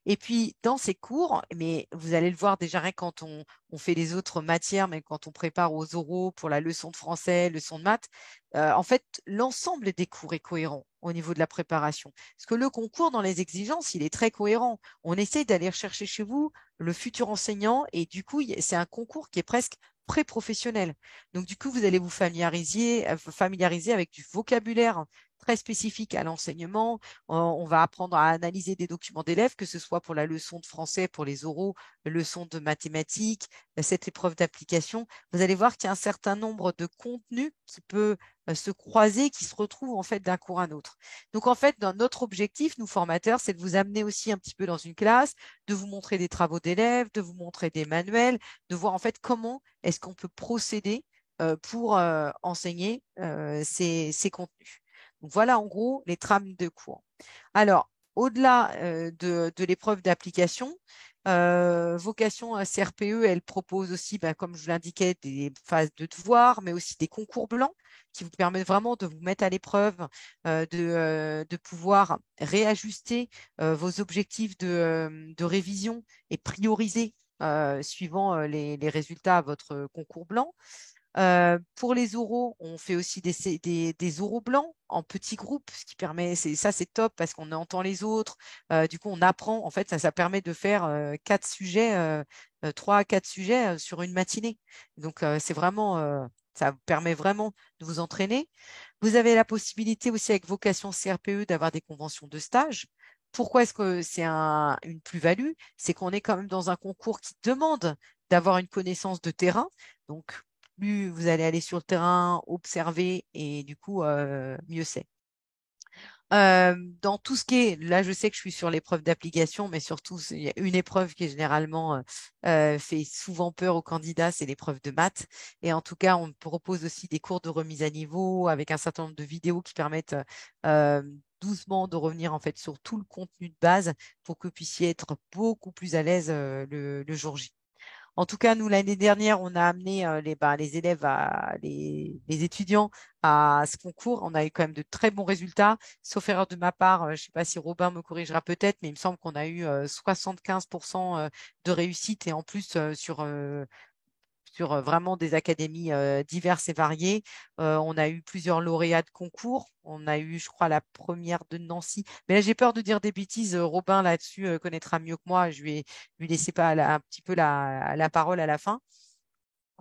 Et puis, dans ces cours, mais vous allez le voir déjà rien quand on fait les autres matières, mais quand on prépare aux oraux pour la leçon de français, leçon de maths, en fait, l'ensemble des cours est cohérent au niveau de la préparation. Parce que le concours, dans les exigences, il est très cohérent. On essaye d'aller rechercher chez vous le futur enseignant et du coup, c'est un concours qui est presque pré-professionnel. Donc, du coup, vous allez vous familiariser avec du vocabulaire très spécifique à l'enseignement. On va apprendre à analyser des documents d'élèves, que ce soit pour la leçon de français, pour les oraux, leçon de mathématiques, cette épreuve d'application. Vous allez voir qu'il y a un certain nombre de contenus qui peut se croiser, qui se retrouvent en fait d'un cours à un autre. Donc en fait, dans notre objectif, nous formateurs, c'est de vous amener aussi un petit peu dans une classe, de vous montrer des travaux d'élèves, de vous montrer des manuels, de voir en fait comment est-ce qu'on peut procéder pour enseigner ces contenus. Donc voilà en gros les trames de cours. Alors, au-delà de l'épreuve d'application, vocation à CRPE, elle propose aussi, comme je l'indiquais, des phases de devoirs, mais aussi des concours blancs qui vous permettent vraiment de vous mettre à l'épreuve, de pouvoir réajuster vos objectifs de révision et prioriser suivant les résultats à votre concours blanc. Pour les oraux, on fait aussi des oraux blancs en petits groupes, ce qui permet, ça c'est top parce qu'on entend les autres. Du coup, on apprend. En fait, ça permet de faire 4 sujets, 3 à 4 sujets sur une matinée. Donc, ça vous permet vraiment de vous entraîner. Vous avez la possibilité aussi avec vocation CRPE d'avoir des conventions de stage. Pourquoi est-ce que c'est une plus-value? C'est qu'on est quand même dans un concours qui demande d'avoir une connaissance de terrain. Donc, plus vous allez aller sur le terrain, observer et du coup, mieux c'est. Dans tout ce qui est, là je sais que je suis sur l'épreuve d'application, mais surtout il y a une épreuve qui est généralement fait souvent peur aux candidats, c'est l'épreuve de maths. Et en tout cas, on propose aussi des cours de remise à niveau avec un certain nombre de vidéos qui permettent euh, doucement de revenir en fait sur tout le contenu de base pour que vous puissiez être beaucoup plus à l'aise le jour J. En tout cas, nous, l'année dernière, on a amené les élèves, les étudiants à ce concours. On a eu quand même de très bons résultats. Sauf erreur de ma part, je ne sais pas si Robin me corrigera peut-être, mais il me semble qu'on a eu 75% de réussite et en plus sur vraiment des académies diverses et variées. On a eu plusieurs lauréats de concours. On a eu, je crois, la première de Nancy. Mais là, j'ai peur de dire des bêtises. Robin, là-dessus, connaîtra mieux que moi. Je vais lui laisser pas un petit peu la parole à la fin.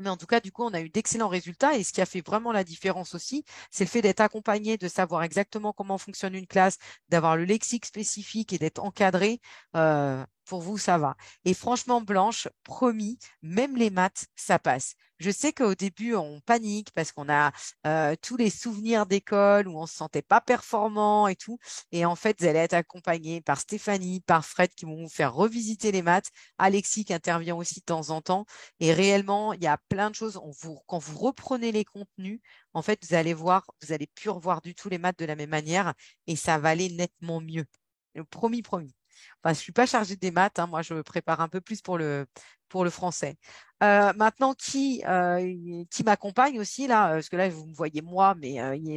Mais en tout cas, du coup, on a eu d'excellents résultats. Et ce qui a fait vraiment la différence aussi, c'est le fait d'être accompagné, de savoir exactement comment fonctionne une classe, d'avoir le lexique spécifique et d'être encadré. Pour vous, ça va. Et franchement, Blanche, promis, même les maths, ça passe. Je sais qu'au début, on panique parce qu'on a tous les souvenirs d'école où on se sentait pas performant et tout. Et en fait, vous allez être accompagné par Stéphanie, par Fred qui vont vous faire revisiter les maths. Alexis qui intervient aussi de temps en temps. Et réellement, il y a plein de choses. Quand vous reprenez les contenus, en fait, vous allez voir, vous allez plus revoir du tout les maths de la même manière et ça va aller nettement mieux. Promis, promis. Enfin, je suis pas chargée des maths, hein, moi, je me prépare un peu plus pour le français. Maintenant, qui m'accompagne aussi là, parce que là, vous me voyez moi, mais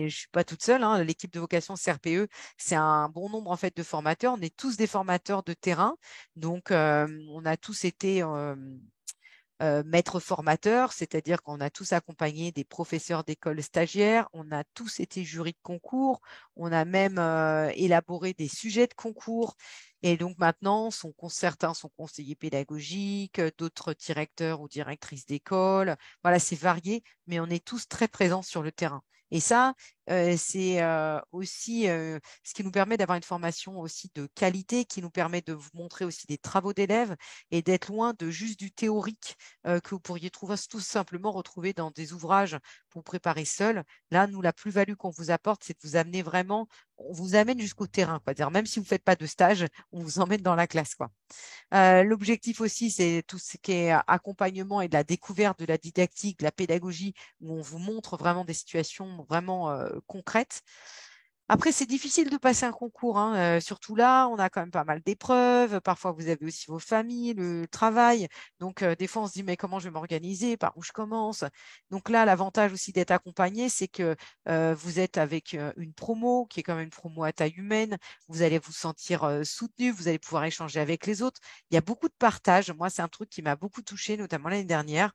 je suis pas toute seule, hein. L'équipe de vocation CRPE, c'est un bon nombre en fait de formateurs. On est tous des formateurs de terrain, donc on a tous été maître formateur, c'est-à-dire qu'on a tous accompagné des professeurs d'école stagiaires, on a tous été jury de concours, on a même élaboré des sujets de concours. Et donc maintenant, certains sont conseillers pédagogiques, d'autres directeurs ou directrices d'école. Voilà, c'est varié, mais on est tous très présents sur le terrain. Et ça, c'est aussi ce qui nous permet d'avoir une formation aussi de qualité, qui nous permet de vous montrer aussi des travaux d'élèves et d'être loin de juste du théorique que vous pourriez trouver, tout simplement retrouver dans des ouvrages pour vous préparer seul. Là, nous, la plus-value qu'on vous apporte, c'est de vous amener vraiment, on vous amène jusqu'au terrain, quoi. Dire, même si vous ne faites pas de stage, on vous emmène dans la classe, quoi. L'objectif aussi, c'est tout ce qui est accompagnement et de la découverte de la didactique, de la pédagogie, où on vous montre vraiment des situations vraiment concrètes. Après, c'est difficile de passer un concours, hein. Surtout là, on a quand même pas mal d'épreuves. Parfois, vous avez aussi vos familles, le travail. Donc, des fois, on se dit, mais comment je vais m'organiser? Par où je commence? Donc là, l'avantage aussi d'être accompagné, c'est que vous êtes avec une promo qui est quand même une promo à taille humaine. Vous allez vous sentir soutenu, vous allez pouvoir échanger avec les autres. Il y a beaucoup de partage. Moi, c'est un truc qui m'a beaucoup touchée, notamment l'année dernière.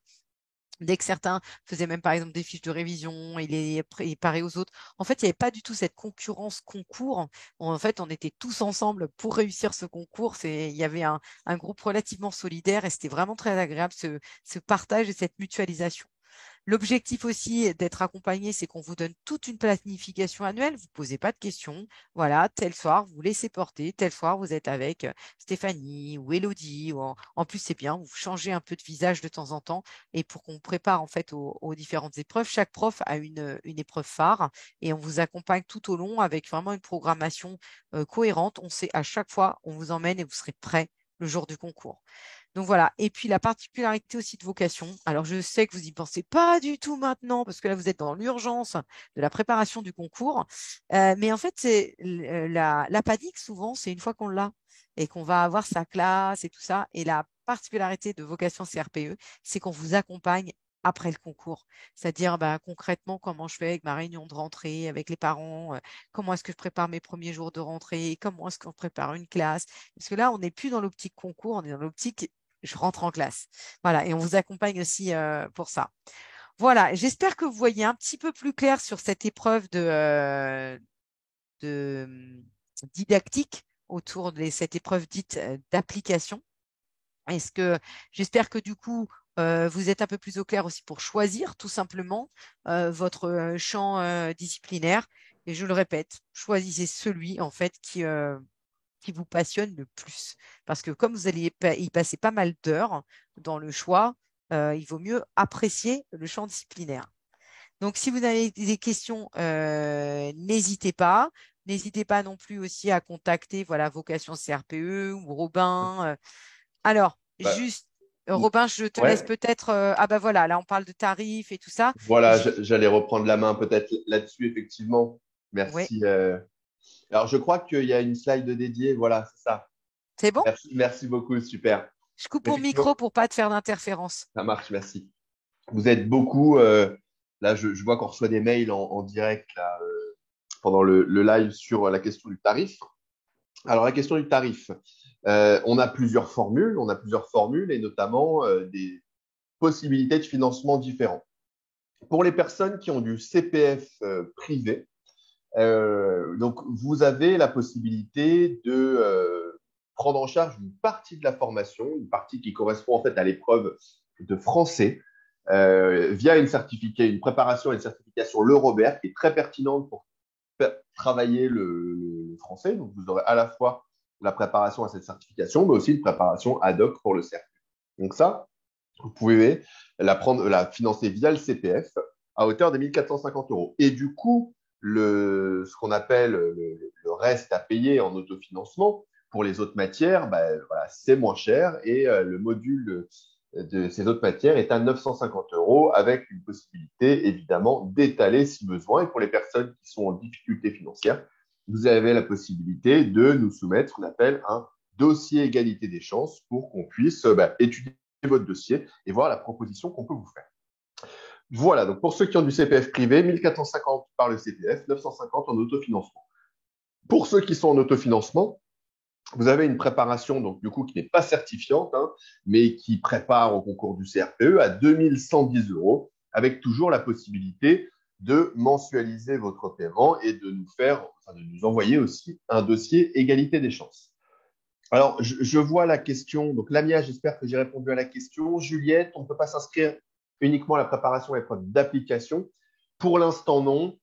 Dès que certains faisaient même par exemple des fiches de révision et les préparaient aux autres, en fait, il n'y avait pas du tout cette concurrence concours. En fait, on était tous ensemble pour réussir ce concours. Il y avait un groupe relativement solidaire et c'était vraiment très agréable ce partage et cette mutualisation. L'objectif aussi d'être accompagné, c'est qu'on vous donne toute une planification annuelle. Vous ne posez pas de questions. Voilà, tel soir, vous laissez porter. Tel soir, vous êtes avec Stéphanie ou Elodie. En plus, c'est bien, vous changez un peu de visage de temps en temps. Et pour qu'on prépare en fait aux différentes épreuves, chaque prof a une épreuve phare et on vous accompagne tout au long avec vraiment une programmation cohérente. On sait à chaque fois, on vous emmène et vous serez prêt le jour du concours. Donc voilà. Et puis la particularité aussi de vocation. Alors je sais que vous y pensez pas du tout maintenant parce que là vous êtes dans l'urgence de la préparation du concours. Mais en fait, c'est la panique souvent, c'est une fois qu'on l'a et qu'on va avoir sa classe et tout ça. Et la particularité de vocation CRPE, c'est qu'on vous accompagne après le concours. C'est-à-dire bah, concrètement comment je fais avec ma réunion de rentrée, avec les parents, comment est-ce que je prépare mes premiers jours de rentrée, comment est-ce qu'on prépare une classe. Parce que là, on n'est plus dans l'optique concours, on est dans l'optique je rentre en classe. Voilà, et on vous accompagne aussi pour ça. Voilà, j'espère que vous voyez un petit peu plus clair sur cette épreuve de didactique autour de cette épreuve dite d'application. Est-ce que j'espère que du coup, Vous êtes un peu plus au clair aussi pour choisir tout simplement votre champ disciplinaire. Et je le répète, choisissez celui en fait qui vous passionne le plus. Parce que comme vous allez y passer pas mal d'heures dans le choix, il vaut mieux apprécier le champ disciplinaire. Donc, si vous avez des questions, n'hésitez pas. N'hésitez pas non plus aussi à contacter voilà, Vocation CRPE ou Robin. Alors, Bah, juste, Robin, je te laisse ouais, peut-être. Ah ben voilà, là, on parle de tarifs et tout ça. voilà, j'allais reprendre la main peut-être là-dessus, effectivement. Oui, Merci. Alors, je crois qu'il y a une slide dédiée. Voilà, c'est ça. c'est bon? Merci beaucoup, super. Je coupe mon Effectivement, micro pour pas te faire d'interférence. ça marche, merci. Vous êtes beaucoup. Là, je vois qu'on reçoit des mails en direct là, pendant le live sur la question du tarif. Alors, la question du tarif, on a plusieurs formules. On a plusieurs formules et notamment des possibilités de financement différents. Pour les personnes qui ont du CPF privé, donc vous avez la possibilité de prendre en charge une partie de la formation, une partie qui correspond en fait à l'épreuve de français, via une préparation et une certification Le Robert qui est très pertinente pour travailler le français. Donc vous aurez à la fois la préparation à cette certification, mais aussi une préparation ad hoc pour le CERF. Donc ça, vous pouvez la financer via le CPF à hauteur de 1450 euros. Et du coup, ce qu'on appelle le reste à payer en autofinancement pour les autres matières, ben, voilà, c'est moins cher et le module de ces autres matières est à 950 euros avec une possibilité évidemment d'étaler si besoin. Et pour les personnes qui sont en difficulté financière, vous avez la possibilité de nous soumettre ce qu'on appelle un dossier égalité des chances pour qu'on puisse étudier votre dossier et voir la proposition qu'on peut vous faire. Voilà, donc pour ceux qui ont du CPF privé, 1450 par le CPF, 950 en autofinancement. Pour ceux qui sont en autofinancement, vous avez une préparation donc du coup qui n'est pas certifiante, hein, mais qui prépare au concours du CRPE à 2110 euros, avec toujours la possibilité de mensualiser votre paiement et de de nous envoyer aussi un dossier égalité des chances. Alors, je vois la question. Donc, Lamia, j'espère que j'ai répondu à la question. Juliette, on ne peut pas s'inscrire uniquement à la préparation à l'épreuve d'application. Pour l'instant, non.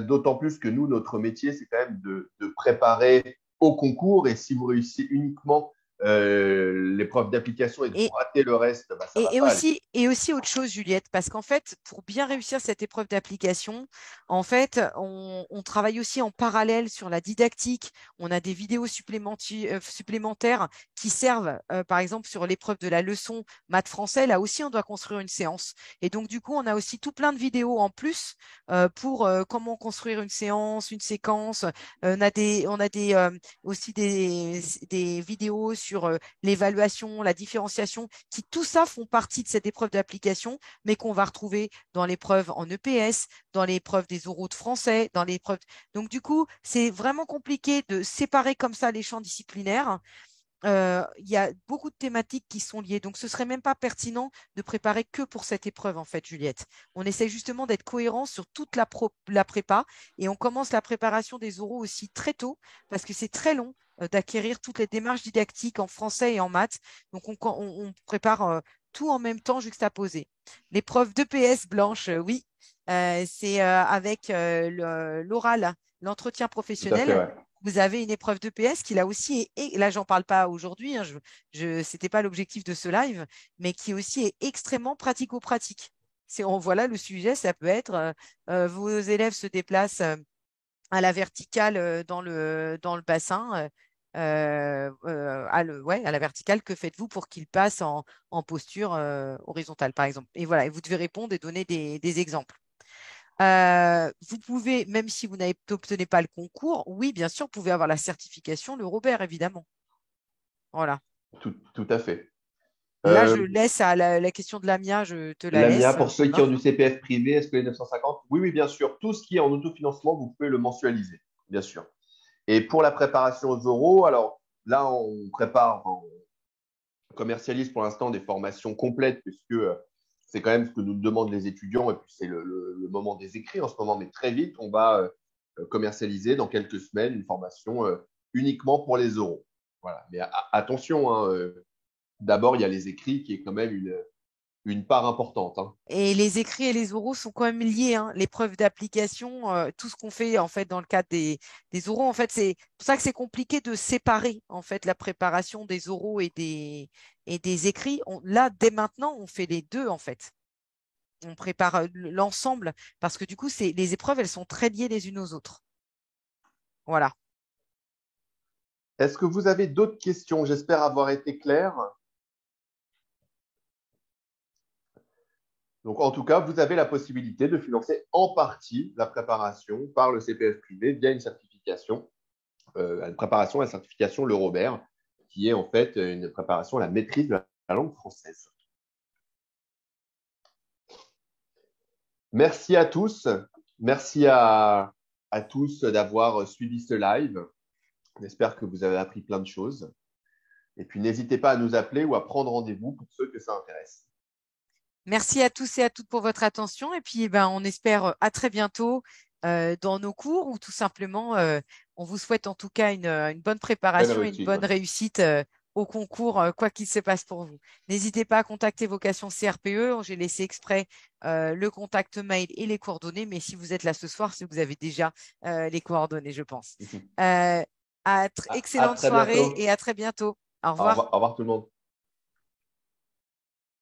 D'autant plus que nous, notre métier, c'est quand même de préparer au concours. Et si vous réussissez uniquement l'épreuve d'application et que vous Et, ratez le reste, bah, ça ne va pas aller. et aussi autre chose, Juliette, parce qu'en fait, pour bien réussir cette épreuve d'application, en fait, on travaille aussi en parallèle sur la didactique. On a des vidéos supplémentaires qui servent, par exemple, sur l'épreuve de la leçon maths français. Là aussi, on doit construire une séance. Et donc, du coup, on a aussi tout plein de vidéos en plus pour comment construire une séance, une séquence. Aussi des vidéos sur l'évaluation, la différenciation, qui tout ça font partie de cette épreuve d'application, mais qu'on va retrouver dans l'épreuve en EPS, dans l'épreuve des oraux de français, dans l'épreuve. Donc, du coup, c'est vraiment compliqué de séparer comme ça les champs disciplinaires. Il y a beaucoup de thématiques qui sont liées. Donc, ce serait même pas pertinent de préparer que pour cette épreuve, en fait, Juliette. On essaie justement d'être cohérent sur toute la prépa et on commence la préparation des oraux aussi très tôt parce que c'est très long d'acquérir toutes les démarches didactiques en français et en maths. Donc, on prépare tout en même temps juxtaposé. L'épreuve d'EPS blanche, oui, c'est avec l'oral, l'entretien Tout à fait, professionnel. ouais. Vous avez une épreuve d'EPS qui là aussi et là j'en parle pas aujourd'hui, hein, c'était pas l'objectif de ce live, mais qui aussi est extrêmement pratico-pratique. Voilà le sujet, ça peut être vos élèves se déplacent à la verticale dans le bassin, à la verticale, que faites-vous pour qu'ils passent en posture horizontale, par exemple? Et voilà, et vous devez répondre et donner des exemples. Vous pouvez, même si vous n'obtenez pas le concours, oui, bien sûr, vous pouvez avoir la certification, le Robert, évidemment. Voilà. Tout à fait. Là, Euh, je laisse à la question de Lamia, je te la Lamia, laisse, pour ceux qui Robin. ont du CPF privé, est-ce que les 950? Oui, oui, bien sûr. Tout ce qui est en autofinancement, vous pouvez le mensualiser, bien sûr. Et pour la préparation aux oraux, alors là, on commercialise pour l'instant des formations complètes, puisque c'est quand même ce que nous demandent les étudiants, et puis c'est le moment des écrits en ce moment, mais très vite, on va commercialiser dans quelques semaines une formation uniquement pour les oraux. Voilà. Mais attention, hein, d'abord, il y a les écrits qui est quand même une part importante, hein. Et les écrits et les oraux sont quand même liés, hein. L'épreuve d'application, tout ce qu'on fait en fait dans le cadre des oraux, en fait, c'est pour ça que c'est compliqué de séparer en fait la préparation des oraux et des écrits. Là, dès maintenant, on fait les deux en fait. On prépare l'ensemble parce que du coup, les épreuves, elles sont très liées les unes aux autres. Voilà. Est-ce que vous avez d'autres questions? J'espère avoir été clair. Donc, en tout cas, vous avez la possibilité de financer en partie la préparation par le CPF privé via une certification, une préparation à la certification Le Robert, qui est en fait une préparation à la maîtrise de la langue française. Merci à tous. Merci à tous d'avoir suivi ce live. J'espère que vous avez appris plein de choses. Et puis, n'hésitez pas à nous appeler ou à prendre rendez-vous pour ceux que ça intéresse. Merci à tous et à toutes pour votre attention. Et puis, ben, on espère à très bientôt dans nos cours ou tout simplement, on vous souhaite en tout cas une bonne Bonne préparation et une réussite. bonne réussite au concours, quoi qu'il se passe pour vous. N'hésitez pas à contacter Vocation CRPE. J'ai laissé exprès le contact mail et les coordonnées, mais si vous êtes là ce soir, c'est que vous avez déjà les coordonnées, je pense. Ouais. Euh, À excellente très soirée bientôt. et à très bientôt. Au Au revoir. revoir tout le monde.